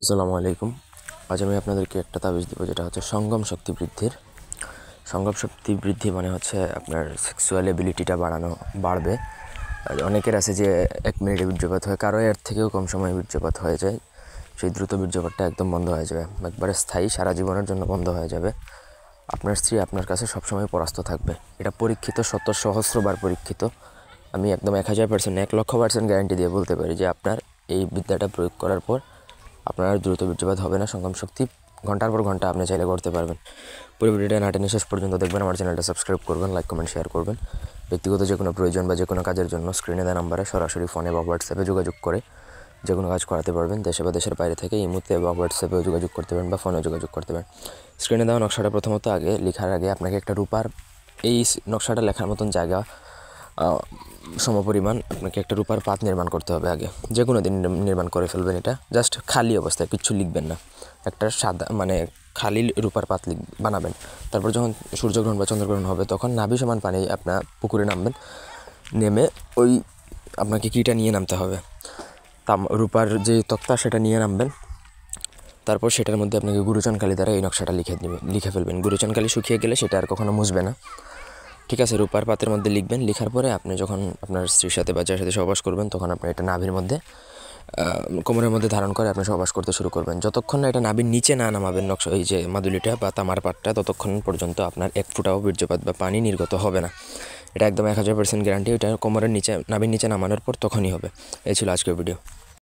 আসসালামু আলাইকুম। আজ আমি আপনাদেরকে একটা তাবিজ দেবো, যেটা হচ্ছে সঙ্গম শক্তি বৃদ্ধির। সঙ্গম শক্তি বৃদ্ধি মানে হচ্ছে আপনার সেক্সুয়াল এবিলিটিটা বাড়বে। আর অনেকের আছে যে 1 মিনিটে বীর্যপাত হয়, কারো এর থেকেও কম সময়ে বীর্যপাত হয়ে যায়। সেই দ্রুত বীর্যপাতটা একদম বন্ধ হয়ে যাবে, একবারে স্থায়ী, সারা জীবনের জন্য বন্ধ হয়ে যাবে। আপনার স্ত্রী আপনার কাছে সবসময় পরাস্ত থাকবে। এটা পরীক্ষিত, সহস্রবার পরীক্ষিত। আমি একদম 1000%, 1,00,000% গ্যারান্টি দিয়ে বলতে পারি যে আপনার এই বিদ্যাটা প্রয়োগ করার পর আপনার আর দ্রুত বীর্যপাত হবে না। সঙ্গম শক্তি ঘন্টার পর ঘন্টা আপনি চাইলে করতে পারবেন। পুরো ভিডিওটা না টেনে শেষ পর্যন্ত দেখবেন। আমার চ্যানেলটা সাবস্ক্রাইব করবেন, লাইক কমেন্ট শেয়ার করবেন। ব্যক্তিগত যে কোনো প্রয়োজন বা যে কোনো কাজের জন্য স্ক্রিনে দেওয়া নাম্বারে সরাসরি ফোনে বা হোয়াটসঅ্যাপে যোগাযোগ করে যে কোনো কাজ করাতে পারবেন। দেশে বা দেশের বাইরে থেকে ইমোতে বা হোয়াটসঅ্যাপেও যোগাযোগ করতে পারেন বা ফোনেও যোগাযোগ করতে পারেন। স্ক্রিনে দেওয়া নকশাটা প্রথমত আগে লেখার আগে আপনাকে একটা রূপার, এই নকশাটা লেখার মতন জায়গা সমপরিমাণ আপনাকে একটা রূপার পাত নির্মাণ করতে হবে। আগে যে কোনো দিন নির্মাণ করে ফেলবেন। এটা জাস্ট খালি অবস্থায়, কিচ্ছু লিখবেন না। একটা সাদা খালি রূপার পাত বানাবেন। তারপর যখন সূর্যগ্রহণ বা চন্দ্রগ্রহণ হবে তখন নাভি সমান পানি আপনার পুকুরে নামবেন। নেমে ওই আপনাকে কিটা নিয়ে নামতে হবে, রূপার যে তক্তা সেটা নিয়ে নামবেন। তারপর সেটার মধ্যে আপনাকে গুরুচনকালি দ্বারা এই নকশাটা লিখে ফেলবেন। গুরুচনকালি শুকিয়ে গেলে সেটা আর কখনো মুছবে না। ঠিক আছে, রূপার পাতের মধ্যে লিখবেন। লেখার পরে আপনি যখন আপনার স্ত্রীর সাথে বা যার সাথে সহবাস করবেন তখন আপনি এটা নাভির মধ্যে, কোমরের মধ্যে ধারণ করে আপনি সহবাস করতে শুরু করবেন। যতক্ষণ না এটা নাভির নিচে না নামাবেন নকশা, এই যে মাদুলিটা বা তামার পাটটা, ততক্ষণ পর্যন্ত আপনার 1 ফোঁটাও বীর্যপাত বা পানি নির্গত হবে না। এটা একদম 1000% গ্যারান্টি। এটা কোমরের নিচে, নাভির নিচে নামানোর পর তখনই হবে। এই ছিল আজকের ভিডিও।